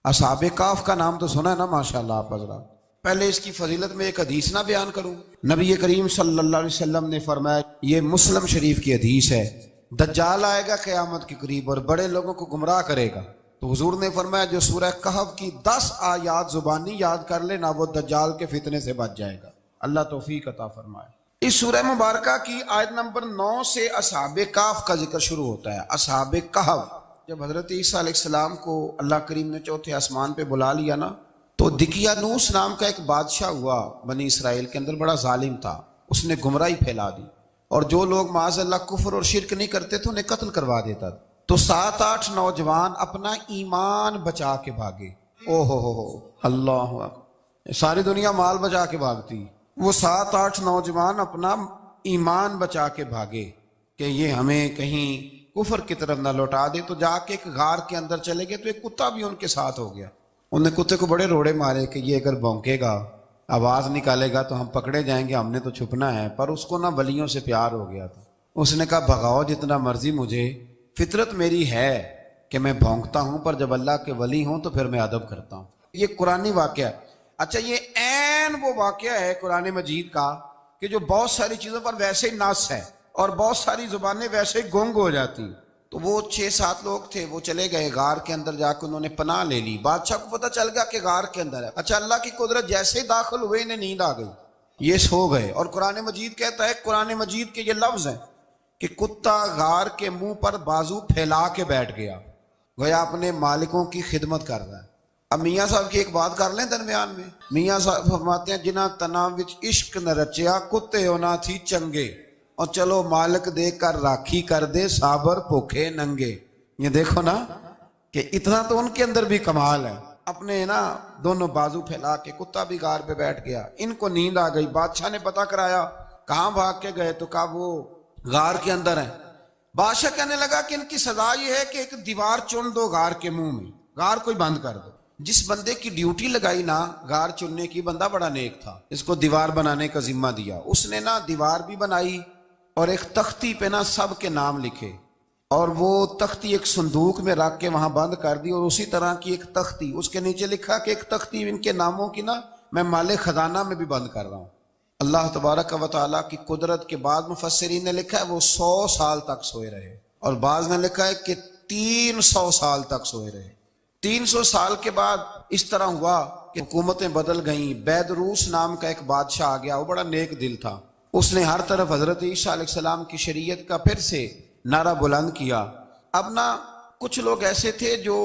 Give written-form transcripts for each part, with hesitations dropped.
اصحاب کاف کا نام تو سنا ہے نا ماشاءاللہ آپ حضرات. پہلے اس کی فضیلت میں ایک حدیث نہ بیان کروں. نبی کریم صلی اللہ علیہ وسلم نے فرمایا، یہ مسلم شریف کی حدیث ہے، دجال آئے گا قیامت کے قریب اور بڑے لوگوں کو گمراہ کرے گا. تو حضور نے فرمایا جو سورہ کہف کی 10 آیات زبانی یاد کر لے نا، وہ دجال کے فتنے سے بچ جائے گا. اللہ توفیق عطا فرمائے. اس سورہ مبارکہ کی آیت نمبر 9 سے اصحاب کہف کا ذکر شروع ہوتا ہے. اصحاب کہف، جب حضرت عیسیٰ علیہ السلام کو اللہ کریم نے چوتھے آسمان پہ بلا لیا نا، تو دقیانوس نام کا ایک بادشاہ ہوا بنی اسرائیل کے اندر، بڑا ظالم تھا. اس نے گمراہی پھیلا دی اور جو لوگ معاذ اللہ کفر اور شرک نہیں کرتے تھے انہیں قتل کروا دیتا تھا. تو 7-8 نوجوان اپنا ایمان بچا کے بھاگے. او ہو اللہ اکبر، ساری دنیا مال بچا کے بھاگتی، وہ 7-8 نوجوان اپنا ایمان بچا کے بھاگے کہ یہ ہمیں کہیں کفر کی طرف نہ لوٹا دے. تو جا کے ایک غار کے اندر چلے گئے تو ایک کتا بھی ان کے ساتھ ہو گیا. انہوں نے کتے کو بڑے روڑے مارے کہ یہ اگر بھونکے گا، آواز نکالے گا تو ہم پکڑے جائیں گے، ہم نے تو چھپنا ہے. پر اس کو نہ ولیوں سے پیار ہو گیا تھا. اس نے کہا بھگاؤ جتنا مرضی مجھے، فطرت میری ہے کہ میں بھونکتا ہوں، پر جب اللہ کے ولی ہوں تو پھر میں ادب کرتا ہوں. یہ قرآنی واقعہ ہے. اچھا، یہ عین وہ واقعہ ہے قرآن مجید کا کہ جو بہت ساری چیزوں پر ویسے ہی نص ہے اور بہت ساری زبانیں ویسے ہی گنگ ہو جاتی. تو وہ 6-7 لوگ تھے، وہ چلے گئے غار کے اندر، جا کے انہوں نے پناہ لے لی. بادشاہ کو پتہ چل گیا کہ غار کے اندر ہے. اچھا، اللہ کی قدرت، جیسے ہی داخل ہوئے انہیں نیند آ گئی، یہ سو گئے. اور قرآن مجید کہتا ہے، قرآن مجید کے یہ لفظ ہیں کہ کتا غار کے منہ پر بازو پھیلا کے بیٹھ گیا، گویا اپنے مالکوں کی خدمت کر رہا ہے. اب میاں صاحب کی ایک بات کر لیں درمیان میں. میاں صاحب فرماتے ہیں، جنہ تنا وچ عشق نہ رچیا، کتے ہونا تھی چنگے، اور چلو مالک دے کر راکھی کر دے، صابر بھوکے ننگے. یہ دیکھو نا کہ اتنا تو ان کے اندر بھی کمال ہے. اپنے نا دونوں بازو پھیلا کے، کتا بھی غار پہ بیٹھ گیا. ان کو نیند آ گئی. بادشاہ نے پتہ کرایا کہاں بھاگ کے گئے، تو کہا وہ غار کے اندر ہیں. بادشاہ کہنے لگا کہ ان کی سزا یہ ہے کہ ایک دیوار چن دو غار کے منہ میں، غار کوئی بند کر دو. جس بندے کی ڈیوٹی لگائی نا غار چننے کی، بندہ بڑا نیک تھا، اس کو دیوار بنانے کا ذمہ دیا. اس نے نا دیوار بھی بنائی اور ایک تختی پہ نا سب کے نام لکھے، اور وہ تختی ایک صندوق میں رکھ کے وہاں بند کر دی. اور اسی طرح کی ایک تختی اس کے نیچے لکھا کہ ایک تختی ان کے ناموں کی نا میں مال خزانہ میں بھی بند کر رہا ہوں. اللہ تبارک و تعالیٰ کی قدرت کے بعد مفسرین نے لکھا ہے وہ 100 سال تک سوئے رہے، اور بعض نے لکھا ہے کہ 300 سال تک سوئے رہے. 300 سال کے بعد اس طرح ہوا کہ حکومتیں بدل گئیں. بیدروس نام کا ایک بادشاہ آ گیا، وہ بڑا نیک دل تھا. اس نے ہر طرف حضرت عیسیٰ علیہ السلام کی شریعت کا پھر سے نعرہ بلند کیا. اب نا کچھ لوگ ایسے تھے جو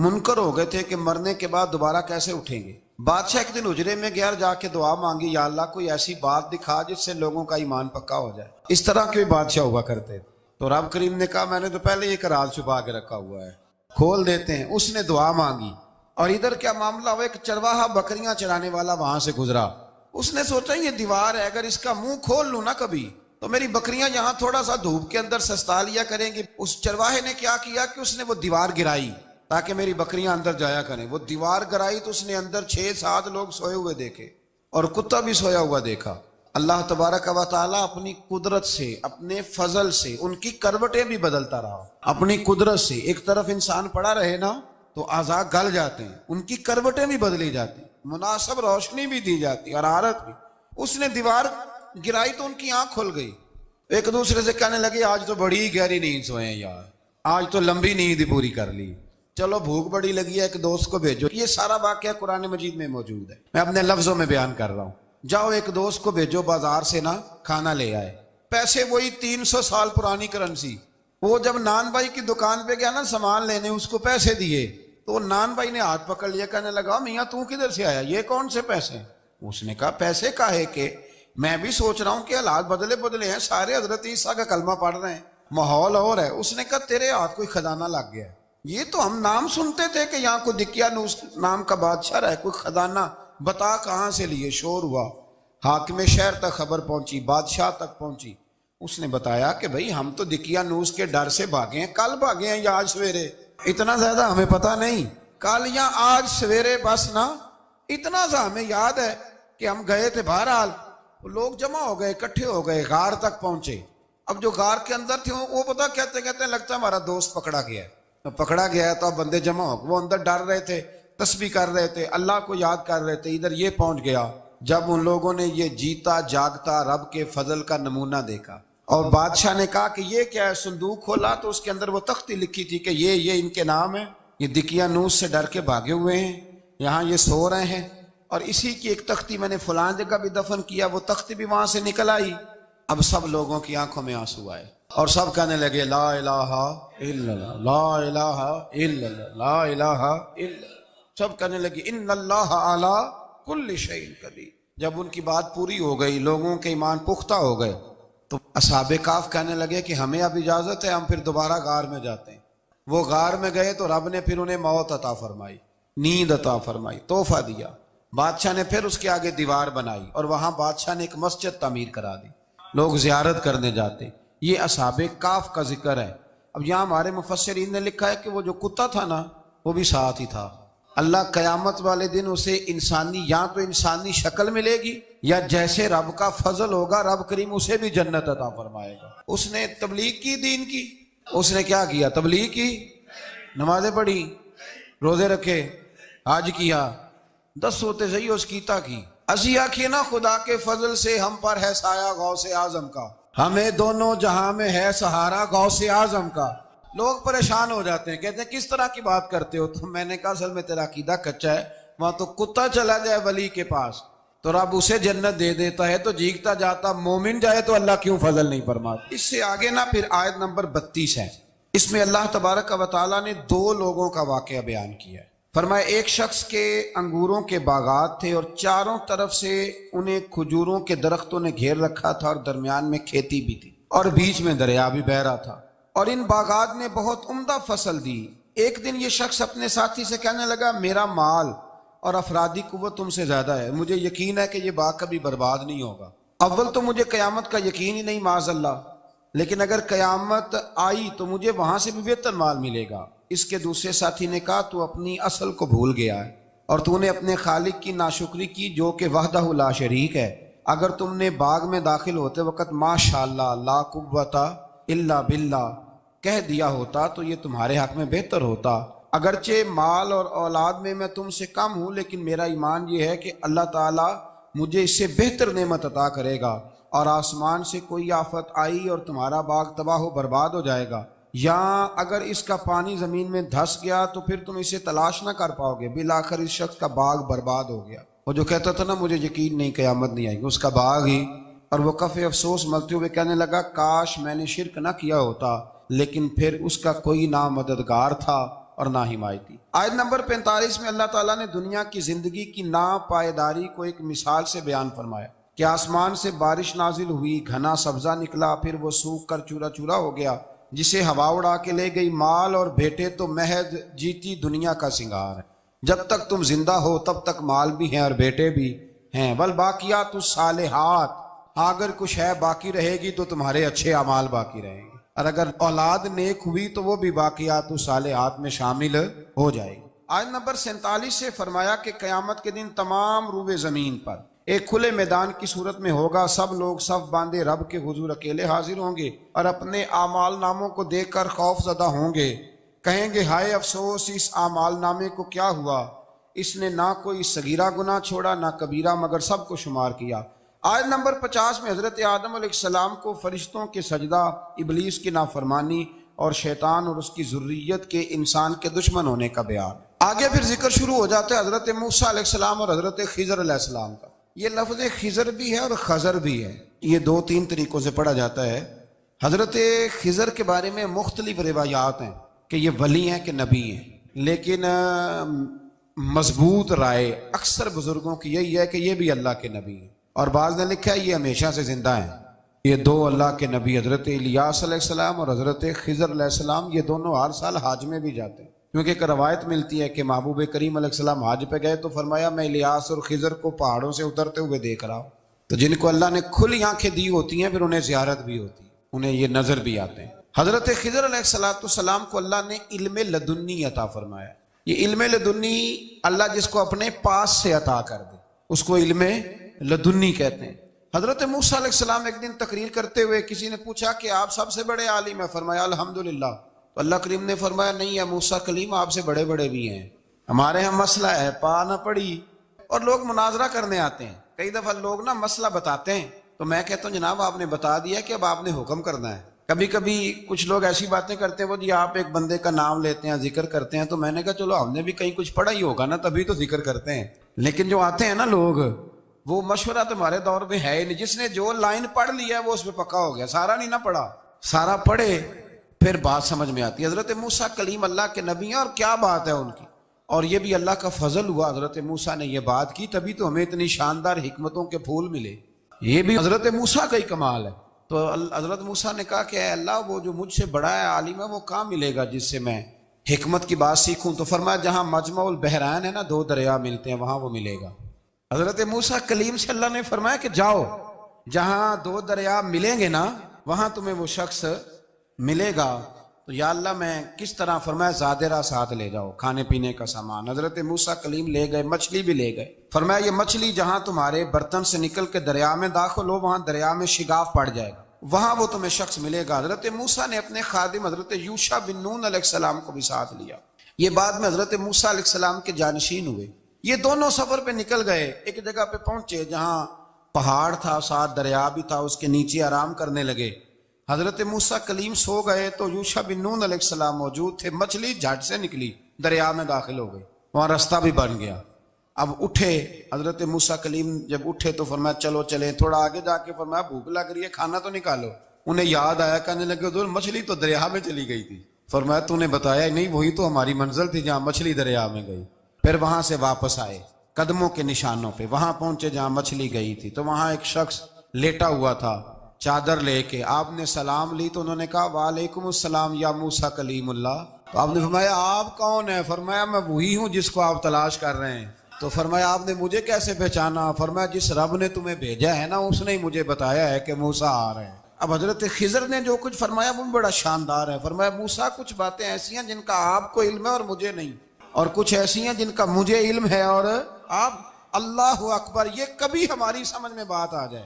منکر ہو گئے تھے کہ مرنے کے بعد دوبارہ کیسے اٹھیں گے. بادشاہ ایک دن حجرے میں گیا، جا کے دعا مانگی، یا اللہ کوئی ایسی بات دکھا جس سے لوگوں کا ایمان پکا ہو جائے. اس طرح کے بھی بادشاہ ہوا کرتے. تو رب کریم نے کہا میں نے تو پہلے ایک راز چھپا کے رکھا ہوا ہے، کھول دیتے ہیں. اس نے دعا مانگی، اور ادھر کیا معاملہ ہوا، ایک چرواہا بکریاں چرانے والا وہاں سے گزرا. اس نے سوچا یہ دیوار ہے، اگر اس کا منہ کھول لوں نا کبھی تو میری بکریاں یہاں تھوڑا سا دھوپ کے اندر سستا لیا کریں گی. اس چرواہے نے کیا کیا کہ اس نے وہ دیوار گرائی تاکہ میری بکریاں اندر جایا کریں. وہ دیوار گرائی تو اس نے اندر 6-7 لوگ سوئے ہوئے دیکھے اور کتا بھی سویا ہوا دیکھا. اللہ تبارک و تعالیٰ اپنی قدرت سے، اپنے فضل سے ان کی کروٹیں بھی بدلتا رہا. اپنی قدرت سے ایک طرف انسان پڑا رہے نا تو اعضاء گل جاتے ہیں، ان کی کروٹیں بھی بدلی جاتی، مناسب روشنی بھی دی جاتی اور حرارت بھی. اس نے دیوار گرائی تو ان کی آنکھ کھل گئی. ایک دوسرے سے کہنے لگے آج تو بڑی گہری نیند سوئے ہیں یار، آج تو لمبی نیند پوری کر لی، چلو بھوک بڑی لگی ہے ایک دوست کو بھیجو. یہ سارا واقعہ قرآن مجید میں موجود ہے، میں اپنے لفظوں میں بیان کر رہا ہوں. جاؤ ایک دوست کو بھیجو بازار سے نا کھانا لے آئے. پیسے وہی 300 سال پرانی کرنسی. وہ جب نان بھائی کی دکان پہ گیا نا سامان لینے، اس کو پیسے دیے تو نان بھائی نے ہاتھ پکڑ لیا، کہنے لگا میاں تو کدھر سے آیا، یہ کون سے پیسے؟ اس نے کہا پیسے کاہے کہ میں بھی سوچ رہا ہوں کہ حالات بدلے ہیں، سارے حضرت عیسیٰ کا کلمہ پڑھ رہے ہیں، ماحول اور ہے. اس نے کہا تیرے ہاتھ کوئی خزانہ لگ گیا ہے. یہ تو ہم نام سنتے تھے کہ یہاں کوئی دقیانوس نام کا بادشاہ رہے، کوئی خزانہ، بتا کہاں سے لیے. شور ہوا، حاکم شہر تک خبر پہنچی، بادشاہ تک پہنچی. اس نے بتایا کہ بھئی ہم تو دقیانوس کے ڈر سے بھاگے ہیں، کل بھاگے ہیں یا آج سویرے، اتنا زیادہ ہمیں پتہ نہیں، کل یا آج سویرے بس نا. اتنا سا ہمیں یاد ہے کہ ہم گئے تھے. بہرحال لوگ جمع ہو گئے، اکٹھے ہو گئے، غار تک پہنچے. اب جو غار کے اندر تھے وہ پتہ کہتے کہتے لگتا ہے ہمارا دوست پکڑا گیا ہے. پکڑا گیا تو اب بندے جمع ہو، وہ اندر ڈر رہے تھے، تسبیح کر رہے تھے، اللہ کو یاد کر رہے تھے، ادھر یہ پہنچ گیا جب ان لوگوں نے یہ جیتا جاگتا رب کے فضل کا نمونہ دیکھا۔ اور بادشاہ نے کہا کہ یہ کیا ہے، صندوق کھولا تو اس کے اندر وہ تختی لکھی تھی کہ یہ ان کے نام ہے، یہ دقیانوس سے ڈر کے بھاگے ہوئے ہیں، یہاں یہ سو رہے ہیں، اور اسی کی ایک تختی میں نے فلاں جگہ بھی دفن کیا، وہ تختی بھی وہاں سے نکل آئی۔ اب سب لوگوں کی آنکھوں میں آنسو آئے اور سب کہنے لگے لا الہ الا اللہ، لا الہ الا اللہ، لا الہ الا اللہ، سب کہنے لگے ان اللہ علی کل شیء قدیر۔ جب ان کی بات پوری ہو گئی، لوگوں کے ایمان پختہ ہو گئے، تو اصحاب کہف کہنے لگے کہ ہمیں اب اجازت ہے، ہم پھر دوبارہ غار میں جاتے ہیں۔ وہ غار میں گئے تو رب نے پھر انہیں موت عطا فرمائی، نیند عطا فرمائی، تحفہ دیا۔ بادشاہ نے پھر اس کے آگے دیوار بنائی اور وہاں بادشاہ نے ایک مسجد تعمیر کرا دی، لوگ زیارت کرنے جاتے۔ یہ اصحاب کہف کا ذکر ہے۔ اب یہاں ہمارے مفسرین نے لکھا ہے کہ وہ جو کتا تھا نا، وہ بھی ساتھ ہی تھا۔ اللہ قیامت والے دن اسے انسانی، یا تو انسانی شکل ملے گی، یا جیسے رب کا فضل ہوگا رب کریم اسے بھی جنت عطا فرمائے گا۔ اس نے تبلیغ کی، دین کی، اس نے کیا کیا؟ تبلیغ کی، نمازیں پڑھی، روزے رکھے، حج کیا، 10 ہوتے صحیح اس کیتا کی۔ اسی آکھیے نا خدا کے فضل سے ہم پر ہے سایہ غوث اعظم کا، ہمیں دونوں جہاں میں ہے سہارا غوث اعظم کا۔ لوگ پریشان ہو جاتے ہیں، کہتے ہیں کس طرح کی بات کرتے ہو؟ تو میں نے کہا اصل میں تیرا عقیدہ کچا ہے۔ وہاں تو کتا چلا جائے ولی کے پاس تو رب اسے جنت دے دیتا ہے، تو جیگتا جاتا مومن جائے تو اللہ کیوں فضل نہیں فرماتا؟ اس سے آگے نا پھر آیت نمبر 32 ہے، اس میں اللہ تبارک و تعالیٰ نے 2 لوگوں کا واقعہ بیان کیا ہے۔ فرمایا ایک شخص کے انگوروں کے باغات تھے اور چاروں طرف سے انہیں کھجوروں کے درختوں نے گھیر رکھا تھا، اور درمیان میں کھیتی بھی تھی اور بیچ میں دریا بھی بہہ رہا تھا، اور ان باغات نے بہت عمدہ فصل دی۔ ایک دن یہ شخص اپنے ساتھی سے کہنے لگا میرا مال اور افرادی قوت تم سے زیادہ ہے، مجھے یقین ہے کہ یہ باغ کبھی برباد نہیں ہوگا۔ اول تو مجھے قیامت کا یقین ہی نہیں معاذ اللہ، لیکن اگر قیامت آئی تو مجھے وہاں سے بھی بہتر مال ملے گا۔ اس کے دوسرے ساتھی نے کہا تو اپنی اصل کو بھول گیا ہے اور تو نے اپنے خالق کی ناشکری کی جو کہ وحدہ لا شریک ہے۔ اگر تم نے باغ میں داخل ہوتے وقت ماشاءاللہ لا قوت الا باللہ کہہ دیا ہوتا تو یہ تمہارے حق میں بہتر ہوتا۔ اگرچہ مال اور اولاد میں میں تم سے کم ہوں، لیکن میرا ایمان یہ ہے کہ اللہ تعالیٰ مجھے اس سے بہتر نعمت عطا کرے گا، اور آسمان سے کوئی آفت آئی اور تمہارا باغ تباہ و برباد ہو جائے گا، یا اگر اس کا پانی زمین میں دھس گیا تو پھر تم اسے تلاش نہ کر پاؤ گے۔ بالآخر اس شخص کا باغ برباد ہو گیا۔ وہ جو کہتا تھا نا مجھے یقین نہیں قیامت نہیں آئے گی، اس کا باغ ہی، اور وہ کف افسوس ملتے ہوئے کہنے لگا کاش میں نے شرک نہ کیا ہوتا، لیکن پھر اس کا کوئی نہ مددگار تھا اور نہ حمایتی۔ آیت نمبر 45 میں اللہ تعالیٰ نے دنیا کی زندگی کی ناپائیداری کو ایک مثال سے بیان فرمایا کہ آسمان سے بارش نازل ہوئی، گھنا سبزہ نکلا، پھر وہ سوکھ کر چورا چورا ہو گیا، جسے ہوا اڑا کے لے گئی۔ مال اور بیٹے تو محض جیتی دنیا کا سنگار ہے، جب تک تم زندہ ہو تب تک مال بھی ہیں اور بیٹے بھی ہیں۔ والباقیات الصالحات، اگر کچھ ہے باقی رہے گی تو تمہارے اچھے اعمال باقی رہیں گے، اور اگر اولاد نیک ہوئی تو وہ بھی باقیات الصالحات میں شامل ہو جائے گی۔ آیت نمبر 47 سے فرمایا کہ قیامت کے دن تمام روئے زمین پر ایک کھلے میدان کی صورت میں ہوگا، سب لوگ صف باندھے رب کے حضور اکیلے حاضر ہوں گے اور اپنے اعمال ناموں کو دیکھ کر خوف زدہ ہوں گے، کہیں گے ہائے افسوس اس اعمال نامے کو کیا ہوا، اس نے نہ کوئی صغیرہ گناہ چھوڑا نہ کبیرہ، مگر سب کو شمار کیا۔ آیت نمبر 50 میں حضرت آدم علیہ السلام کو فرشتوں کے سجدہ، ابلیس کی نافرمانی اور شیطان اور اس کی ذریت کے انسان کے دشمن ہونے کا بیان۔ آگے پھر ذکر شروع ہو جاتا ہے حضرت موسیٰ علیہ السلام اور حضرت خضر علیہ السلام کا۔ یہ لفظ خضر بھی ہے اور خضر بھی ہے، یہ 2-3 طریقوں سے پڑھا جاتا ہے۔ حضرت خضر کے بارے میں مختلف روایات ہیں کہ یہ ولی ہیں کہ نبی ہیں، لیکن مضبوط رائے اکثر بزرگوں کی یہی ہے کہ یہ بھی اللہ کے نبی ہیں، اور بعض نے لکھا ہے یہ ہمیشہ سے زندہ ہیں۔ یہ 2 اللہ کے نبی حضرت الیاس علیہ السلام اور حضرت خضر علیہ السلام، یہ دونوں ہر سال حج میں بھی جاتے ہیں، کیونکہ ایک روایت ملتی ہے کہ محبوب کریم علیہ السلام حج پہ گئے تو فرمایا میں الیاس اور خضر کو پہاڑوں سے اترتے ہوئے دیکھ رہا ہوں۔ تو جن کو اللہ نے کھلی آنکھیں دی ہوتی ہیں پھر انہیں زیارت بھی ہوتی ہے، انہیں یہ نظر بھی آتے ہیں۔ حضرت خضر علیہ السلام کو اللہ نے علم لدنی عطا فرمایا۔ یہ علم لدنی اللہ جس کو اپنے پاس سے عطا کر دے اس کو علم لدنی کہتے ہیں۔ حضرت موسیٰ علیہ السلام ایک دن تقریر کرتے ہوئے کسی نے پوچھا کہ آپ سب سے بڑے عالم ہیں، فرمایا الحمدللہ، تو اللہ کریم نے فرمایا نہیں ہے موسیٰ کلیم آپ سے بڑے بڑے بھی ہیں، ہمارے ہاں مسئلہ ہے پا نہ پڑی۔ اور لوگ مناظرہ کرنے آتے ہیں، کئی دفعہ لوگ نا مسئلہ بتاتے ہیں تو میں کہتا ہوں جناب آپ نے بتا دیا کہ اب آپ نے حکم کرنا ہے۔ کبھی کبھی کچھ لوگ ایسی باتیں کرتے ہیں وہ جی آپ ایک بندے کا نام لیتے ہیں ذکر کرتے ہیں، تو میں نے کہا چلو ہم نے بھی کہیں کچھ پڑھا ہی ہوگا نا تبھی تو ذکر کرتے ہیں، لیکن جو آتے ہیں نا لوگ وہ مشورہ تمہارے دور میں ہے ہی نہیں، جس نے جو لائن پڑھ لی ہے وہ اس پہ پکا ہو گیا، سارا نہیں نہ پڑھا، سارا پڑھے پھر بات سمجھ میں آتی ہے۔ حضرت موسیٰ کلیم اللہ کے نبی ہیں اور کیا بات ہے ان کی، اور یہ بھی اللہ کا فضل ہوا حضرت موسیٰ نے یہ بات کی تبھی تو ہمیں اتنی شاندار حکمتوں کے پھول ملے، یہ بھی حضرت موسیٰ کا ہی کمال ہے۔ تو حضرت موسیٰ نے کہا کہ اے اللہ وہ جو مجھ سے بڑا ہے عالم ہے وہ کہاں ملے گا جس سے میں حکمت کی بات سیکھوں؟ تو فرمایا جہاں مجمع البحرین ہے نا، دو دریا ملتے ہیں، وہاں وہ ملے گا۔ حضرت موسیٰ کلیم سے اللہ نے فرمایا کہ جاؤ جہاں دو دریا ملیں گے نا وہاں تمہیں وہ شخص ملے گا۔ تو یا اللہ میں کس طرح؟ فرمایا زادرہ ساتھ لے جاؤ، کھانے پینے کا سامان۔ حضرت موسیٰ کلیم لے گئے، مچھلی بھی لے گئے۔ فرمایا یہ مچھلی جہاں تمہارے برتن سے نکل کے دریا میں داخل ہو وہاں دریا میں شگاف پڑ جائے گا، وہاں وہ تمہیں شخص ملے گا۔ حضرت موسیٰ نے اپنے خادم حضرت یوشع بن نون علیہ السلام کو بھی ساتھ لیا۔ یہ بعد میں حضرت موسیٰ علیہ السلام کے جانشین ہوئے۔ یہ دونوں سفر پہ نکل گئے، ایک جگہ پہ پہنچے جہاں پہاڑ تھا، ساتھ دریا بھی تھا، اس کے نیچے آرام کرنے لگے۔ حضرت موسیٰ کلیم سو گئے تو یوشع بن نون علیہ السلام موجود تھے، مچھلی جھٹ سے نکلی، دریا میں داخل ہو گئی، وہاں راستہ بھی بن گیا۔ اب اٹھے حضرت موسیٰ کلیم، جب اٹھے تو فرمایا چلو چلیں، تھوڑا آگے جا کے فرمایا بھوک لگ رہی ہے کھانا تو نکالو۔ انہیں یاد آیا، کہنے لگے حضور مچھلی تو دریا میں چلی گئی تھی۔ فرمایا تو نے بتایا نہیں، وہی تو ہماری منزل تھی جہاں مچھلی دریا میں گئی۔ پھر وہاں سے واپس آئے قدموں کے نشانوں پہ، وہاں پہنچے جہاں مچھلی گئی تھی، تو وہاں ایک شخص لیٹا ہوا تھا چادر لے کے۔ آپ نے سلام لی تو انہوں نے کہا وعلیکم السلام یا موسیٰ کلیم اللہ۔ تو آپ نے فرمایا آپ کون ہیں؟ فرمایا میں وہی ہوں جس کو آپ تلاش کر رہے ہیں۔ تو فرمایا آپ نے مجھے کیسے پہچانا؟ فرمایا جس رب نے تمہیں بھیجا ہے نا اس نے ہی مجھے بتایا ہے کہ موسیٰ آ رہے ہیں۔ اب حضرت خضر نے جو کچھ فرمایا وہ بڑا شاندار ہے۔ فرمایا موسیٰ کچھ باتیں ایسی ہیں جن کا آپ کو علم ہے اور مجھے نہیں، اور کچھ ایسی ہیں جن کا مجھے علم ہے اور آپ۔ اللہ اکبر، یہ کبھی ہماری سمجھ میں بات آ جائے،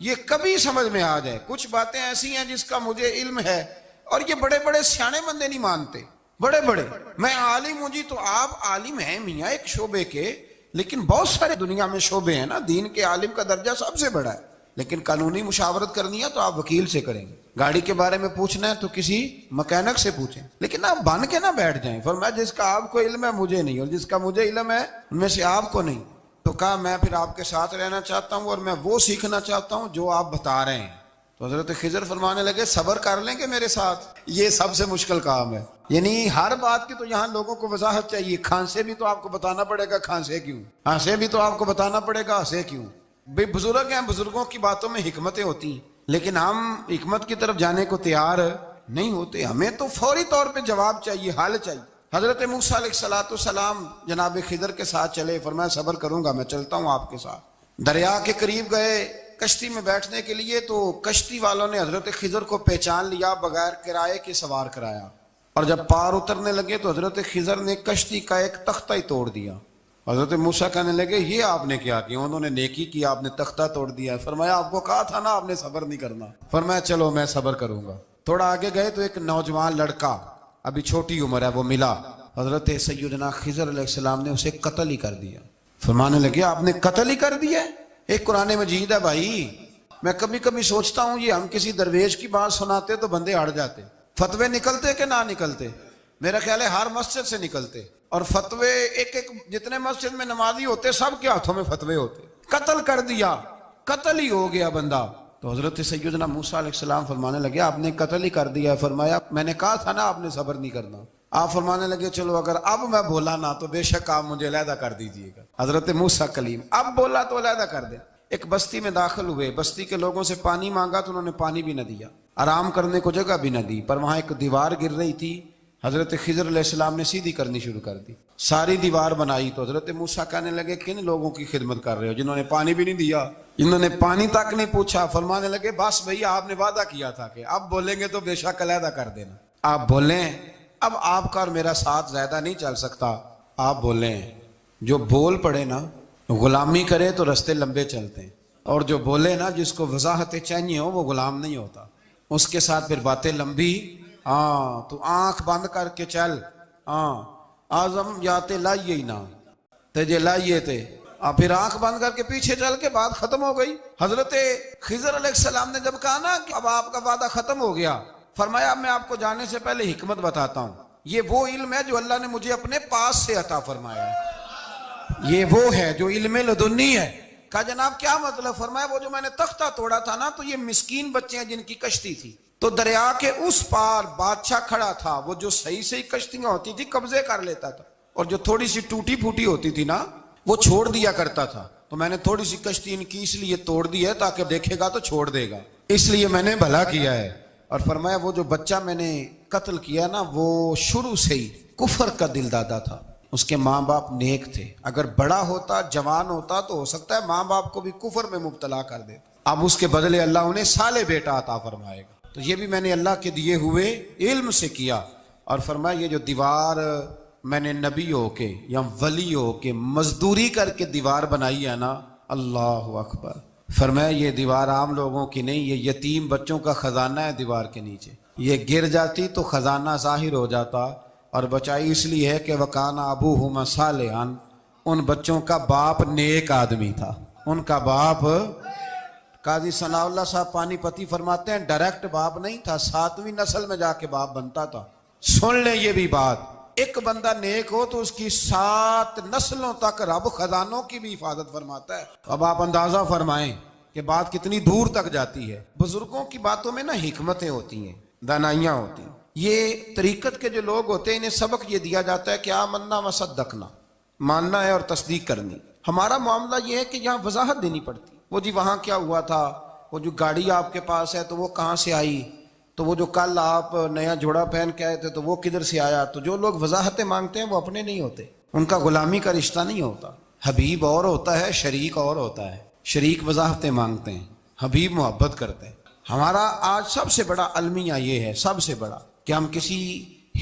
یہ کبھی سمجھ میں آ جائے، کچھ باتیں ایسی ہیں جس کا مجھے علم ہے، اور یہ بڑے بڑے سیانے بندے نہیں مانتے، بڑے بڑے میں عالم ہوں جی، تو آپ عالم ہیں میاں ایک شعبے کے، لیکن بہت سارے دنیا میں شعبے ہیں نا، دین کے عالم کا درجہ سب سے بڑا ہے، لیکن قانونی مشاورت کرنی ہے تو آپ وکیل سے کریں گے، گاڑی کے بارے میں پوچھنا ہے تو کسی مکینک سے پوچھیں، لیکن آپ بن کے نہ بیٹھ جائیں۔ فرمایا جس کا آپ کو علم ہے مجھے نہیں، اور جس کا مجھے علم ہے ان میں سے آپ کو نہیں۔ تو کہا میں پھر آپ کے ساتھ رہنا چاہتا ہوں اور میں وہ سیکھنا چاہتا ہوں جو آپ بتا رہے ہیں۔ تو حضرت خضر فرمانے لگے صبر کر لیں گے میرے ساتھ، یہ سب سے مشکل کام ہے، یعنی ہر بات کی تو یہاں لوگوں کو وضاحت چاہیے، کھانسے بھی تو آپ کو بتانا پڑے گا کھانسے کیوں، ہنسے بھی تو آپ کو بتانا پڑے گا ہنسے کیوں۔ بے بزرگ ہیں، بزرگوں کی باتوں میں حکمتیں ہوتی ہیں، لیکن ہم حکمت کی طرف جانے کو تیار نہیں ہوتے، ہمیں تو فوری طور پہ جواب چاہیے، حل چاہیے۔ حضرت موسیٰ علیہ السلام جناب خضر کے ساتھ چلے، فرمایا صبر کروں گا، میں چلتا ہوں آپ کے ساتھ۔ دریا کے قریب گئے کشتی میں بیٹھنے کے لیے، تو کشتی والوں نے حضرت خضر کو پہچان لیا، بغیر کرائے کے سوار کرایا، اور جب پار اترنے لگے تو حضرت خضر نے کشتی کا ایک تختہ ہی توڑ دیا۔ حضرت موسیٰ کہنے لگے یہ آپ نے کیا کیا؟ انہوں نے نیکی کی، آپ نے تختہ توڑ دیا۔ فرمایا آپ کو کہا تھا نا آپ نے صبر نہیں کرنا۔ فرمایا چلو میں صبر کروں گا۔ تھوڑا آگے گئے تو ایک نوجوان لڑکا، ابھی چھوٹی عمر ہے، وہ ملا، حضرت سیدنا خضر علیہ السلام نے اسے قتل ہی کر دیا۔ فرمانے لگے آپ نے قتل ہی کر دیا؟ ایک قرآن مجید ہے بھائی، میں کبھی کبھی سوچتا ہوں یہ ہم کسی درویش کی بات سناتے تو بندے ہٹ جاتے، فتوے نکلتے کہ نہ نکلتے؟ میرا خیال ہے ہر مسجد سے نکلتے، اور فتوے ایک جتنے مسجد میں نمازی ہوتے سب کے ہاتھوں میں فتوے ہوتے۔ قتل کر دیا، قتل ہی ہو گیا بندہ۔ تو حضرت سیدنا موسیٰ علیہ السلام فرمانے لگے آپ نے قتل ہی کر دیا۔ فرمایا میں نے کہا تھا نا آپ نے صبر نہیں کرنا۔ آپ فرمانے لگے چلو اگر اب میں بولا نا تو بے شک آپ مجھے علیحدہ کر دیجئے گا۔ حضرت موسیٰ کلیم اب بولا تو علیحدہ کر دے۔ ایک بستی میں داخل ہوئے، بستی کے لوگوں سے پانی مانگا تو انہوں نے پانی بھی نہ دیا، آرام کرنے کو جگہ بھی نہ دی، پر وہاں ایک دیوار گر رہی تھی، حضرت خضر علیہ السلام نے سیدھی کرنی شروع کر دی، ساری دیوار بنائی۔ تو حضرت موسیٰ کہنے لگے کن لوگوں کی خدمت کر رہے ہو جنہوں نے پانی بھی نہیں دیا، انہوں نے پانی تک نہیں پوچھا۔ فرمانے لگے بس بھئی آپ نے وعدہ کیا تھا کہ اب بولیں گے تو بے شک علیحدہ کر دینا، آپ بولیں، اب آپ کا اور میرا ساتھ زیادہ نہیں چل سکتا، آپ بولیں۔ جو بول پڑے نا، غلامی کرے تو رستے لمبے چلتے ہیں، اور جو بولے نا جس کو وضاحتیں چاہیے ہو وہ غلام نہیں ہوتا، اس کے ساتھ پھر باتیں لمبی ہاں تو آنکھ بند کر کے چل، ہاں آزم یاتے لائیے ہی نہ تجھے لائیے تھے، پھر آنکھ بند کر کے پیچھے چل کے بات ختم ہو گئی۔ حضرت خضر علیہ السلام نے جب کہا نا کہ اب آپ کا وعدہ ختم ہو گیا، فرمایا میں آپ کو جانے سے پہلے حکمت بتاتا ہوں، یہ وہ علم ہے جو اللہ نے مجھے اپنے پاس سے عطا فرمایا ہے، یہ وہ ہے جو علم لدنی ہے۔ کہا جناب کیا مطلب؟ فرمایا وہ جو میں نے تختہ توڑا تھا نا، تو یہ مسکین بچے ہیں جن کی کشتی تھی، تو دریا کے اس پار بادشاہ کھڑا تھا، وہ جو صحیح صحیح کشتیاں ہوتی تھی قبضے کر لیتا تھا، اور جو تھوڑی سی ٹوٹی پھوٹی ہوتی تھی نا وہ چھوڑ دیا کرتا تھا، تو میں نے تھوڑی سی کشتی ان کی اس لیے توڑ دی ہے تاکہ دیکھے گا تو چھوڑ دے گا، اس لیے میں نے بھلا کیا ہے۔ اور فرمایا وہ جو بچہ میں نے قتل کیا نا، وہ شروع سے ہی کفر کا دل دادا تھا، اس کے ماں باپ نیک تھے، اگر بڑا ہوتا جوان ہوتا تو ہو سکتا ہے ماں باپ کو بھی کفر میں مبتلا کر دیتا، اب اس کے بدلے اللہ انہیں صالح بیٹا عطا فرمائے گا، تو یہ بھی میں نے اللہ کے دیے ہوئے علم سے کیا۔ اور فرمایا یہ جو دیوار میں نے نبی ہو کے یا ولی ہو کے مزدوری کر کے دیوار بنائی ہے نا، اللہ اکبر، فرمایا یہ دیوار عام لوگوں کی نہیں، یہ یتیم بچوں کا خزانہ ہے دیوار کے نیچے، یہ گر جاتی تو خزانہ ظاہر ہو جاتا، اور بچائی اس لیے ہے کہ وَكَانَ أَبُوهُمَا صَالِحًا، ان بچوں کا باپ نیک آدمی تھا، ان کا باپ، قاضی ثناء اللہ صاحب پانی پتی فرماتے ہیں ڈائریکٹ باپ نہیں تھا، 7ویں نسل میں جا کے باپ بنتا تھا۔ سن لیں یہ بھی بات، ایک بندہ نیک ہو تو اس کی 7 نسلوں تک رب خزانوں کی بھی حفاظت فرماتا ہے۔ اب آپ اندازہ فرمائیں کہ بات کتنی دور تک جاتی ہے۔ بزرگوں کی باتوں میں نا حکمتیں ہوتی ہیں، دانائیاں ہوتی ہیں۔ یہ طریقت کے جو لوگ ہوتے ہیں انہیں سبق یہ دیا جاتا ہے کہ آمنا و صدقنا، ماننا ہے اور تصدیق کرنی۔ ہمارا معاملہ یہ ہے کہ یہاں وضاحت دینی پڑتی، وہ جی وہاں کیا ہوا تھا، وہ جو گاڑی آپ کے پاس ہے تو وہ کہاں سے آئی، تو وہ جو کل آپ نیا جوڑا پہن کے آئے تھے تو وہ کدھر سے آیا۔ تو جو لوگ وضاحتیں مانگتے ہیں وہ اپنے نہیں ہوتے، ان کا غلامی کا رشتہ نہیں ہوتا۔ حبیب اور ہوتا ہے، شریک اور ہوتا ہے۔ شریک وضاحتیں مانگتے ہیں، حبیب محبت کرتے ہیں۔ ہمارا آج سب سے بڑا المیہ یہ ہے، سب سے بڑا، کہ ہم کسی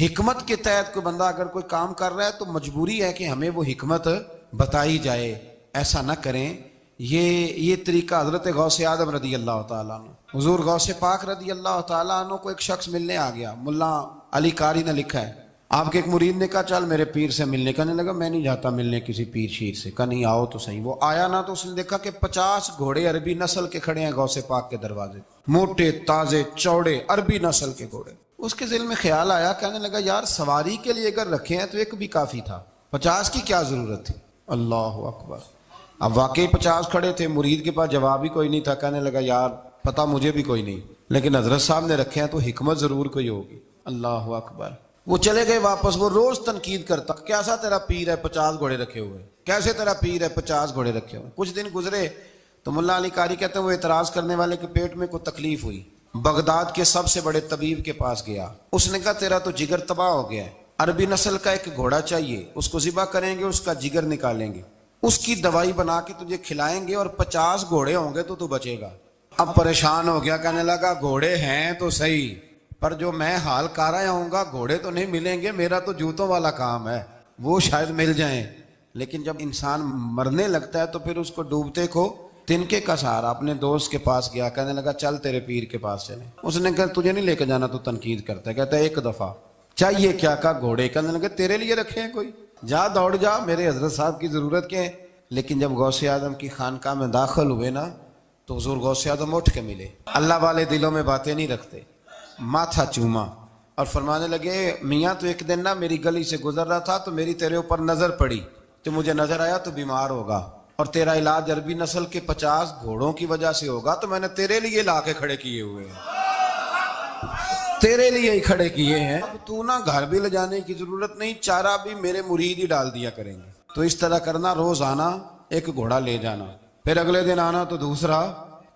حکمت کے تحت کوئی بندہ اگر کوئی کام کر رہا ہے تو مجبوری ہے کہ ہمیں وہ حکمت بتائی جائے، ایسا نہ کریں۔ یہ طریقہ حضرت غوث اعظم رضی اللہ تعالیٰ عنہ، حضور غوث پاک رضی اللہ تعالیٰ عنہ کو ایک شخص ملنے آ گیا، ملا علی قاری نے لکھا ہے، آپ کے ایک مرید نے کہا چل میرے پیر سے ملنے، کہنے لگا میں نہیں جاتا ملنے کسی پیر شیر سے، کہا نہیں آؤ تو صحیح۔ وہ آیا نا تو اس نے دیکھا کہ 50 گھوڑے عربی نسل کے کھڑے ہیں غوث پاک کے دروازے، موٹے تازے چوڑے عربی نسل کے گھوڑے۔ اس کے ذہن میں خیال آیا، کہنے لگا یار سواری کے لیے اگر رکھے ہیں تو ایک بھی کافی تھا، 50 کی کیا ضرورت تھی؟ اللہ اکبر۔ اب واقعی 50 کھڑے تھے، مرید کے پاس جواب ہی کوئی نہیں تھا، کہنے لگا یار پتہ مجھے بھی کوئی نہیں، لیکن حضرت صاحب نے رکھے ہیں تو حکمت ضرور کوئی ہوگی۔ اللہ اکبر۔ وہ چلے گئے واپس، وہ روز تنقید کرتا، کیسا تیرا پیر ہے 50 گھوڑے رکھے ہوئے، کیسے تیرا پیر ہے 50 گھوڑے رکھے ہوئے۔ کچھ دن گزرے تو ملا علی قاری کہتے ہیں وہ اعتراض کرنے والے کے پیٹ میں کوئی تکلیف ہوئی، بغداد کے سب سے بڑے طبیب کے پاس گیا، اس نے کہا تیرا تو جگر تباہ ہو گیا ہے، عربی نسل کا ایک گھوڑا چاہیے، اس کو ذبح کریں گے، اس کا جگر نکالیں گے، اس کی دوائی بنا کے تجھے کھلائیں گے، اور 50 گھوڑے ہوں گے تو بچے گا۔ اب پریشان ہو گیا، کہنے لگا گھوڑے ہیں تو صحیح، پر جو میں حال کر رہا ہوں گا گھوڑے تو نہیں ملیں گے، میرا تو جوتوں والا کام ہے، وہ شاید مل جائیں۔ لیکن جب انسان مرنے لگتا ہے تو پھر اس کو ڈوبتے کو تنکے کا سہارا۔ اپنے دوست کے پاس گیا، کہنے لگا چل تیرے پیر کے پاس چلیں۔ اس نے کہا تجھے نہیں لے کے جانا، تو تنقید کرتا ہے، کہتا ہے ایک دفعہ چاہیے کیا، کہا گھوڑے، کہنے لگا تیرے لیے رکھے ہیں کوئی، جا دوڑ جا، میرے حضرت صاحب کی ضرورت کیا ہے۔ لیکن جب غوث اعظم کی خانقاہ میں داخل ہوئے نا تو حضور غوث اعظم اٹھ کے ملے، اللہ والے دلوں میں باتیں نہیں رکھتے، ماتھا چوما اور فرمانے لگے میاں تو ایک دن نا میری گلی سے گزر رہا تھا تو میری تیرے اوپر نظر پڑی، تو مجھے نظر آیا تو بیمار ہوگا اور تیرا علاج عربی نسل کے 50 گھوڑوں کی وجہ سے ہوگا، تو میں نے تیرے لیے لا کے کھڑے کیے ہوئے ہیں، تیرے لیے ہی کھڑے کیے ہیں، اب تو نا گھر بھی لے جانے کی ضرورت نہیں، چارہ بھی میرے مرید ہی ڈال دیا کریں گے۔ تو اس طرح کرنا، روز آنا ایک گھوڑا لے جانا، پھر اگلے دن آنا تو دوسرا۔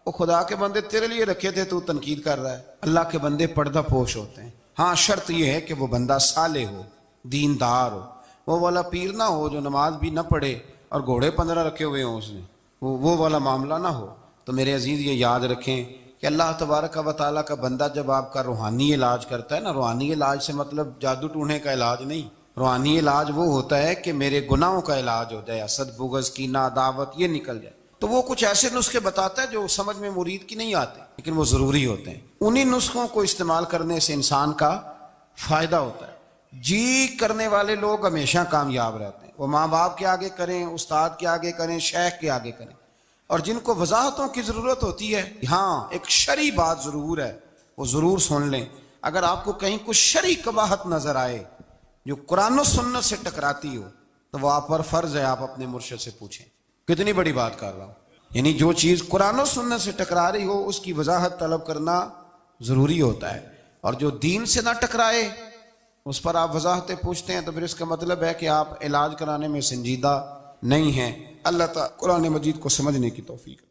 وہ خدا کے بندے تیرے لیے رکھے تھے، تو تنقید کر رہا ہے۔ اللہ کے بندے پردہ پوش ہوتے ہیں، ہاں شرط یہ ہے کہ وہ بندہ صالح ہو، دیندار ہو، وہ والا پیر نہ ہو جو نماز بھی نہ پڑھے اور گھوڑے 15 رکھے ہوئے ہوں اس نے، وہ والا معاملہ نہ ہو۔ تو میرے عزیز یہ یاد رکھیں کہ اللہ تبارک و تعالیٰ کا بندہ جب آپ کا روحانی علاج کرتا ہے نا، روحانی علاج سے مطلب جادو ٹونے کا علاج نہیں، روحانی علاج وہ ہوتا ہے کہ میرے گناہوں کا علاج ہو جائے، حسد بغض کینہ عداوت یہ نکل جائے، تو وہ کچھ ایسے نسخے بتاتا ہے جو سمجھ میں مرید کی نہیں آتے لیکن وہ ضروری ہوتے ہیں۔ انہی نسخوں کو استعمال کرنے سے انسان کا فائدہ ہوتا ہے۔ جی کرنے والے لوگ ہمیشہ کامیاب رہتے ہیں، وہ ماں باپ کے آگے کریں، استاد کے آگے کریں، شیخ کے آگے کریں۔ اور جن کو وضاحتوں کی ضرورت ہوتی ہے، ہاں ایک شرعی بات ضرور ہے، وہ ضرور سن لیں۔ اگر آپ کو کہیں کچھ شرعی قباحت نظر آئے جو قرآن و سنت سے ٹکراتی ہو تو وہ آپ پر فرض ہے آپ اپنے مرشد سے پوچھیں۔ کتنی بڑی بات کر رہا ہوں، یعنی جو چیز قرآن و سنت سے ٹکرا رہی ہو اس کی وضاحت طلب کرنا ضروری ہوتا ہے، اور جو دین سے نہ ٹکرائے اس پر آپ وضاحتیں پوچھتے ہیں تو پھر اس کا مطلب ہے کہ آپ علاج کرانے میں سنجیدہ نہیں ہیں۔ اللہ تعالیٰ قرآن مجید کو سمجھنے کی توفیق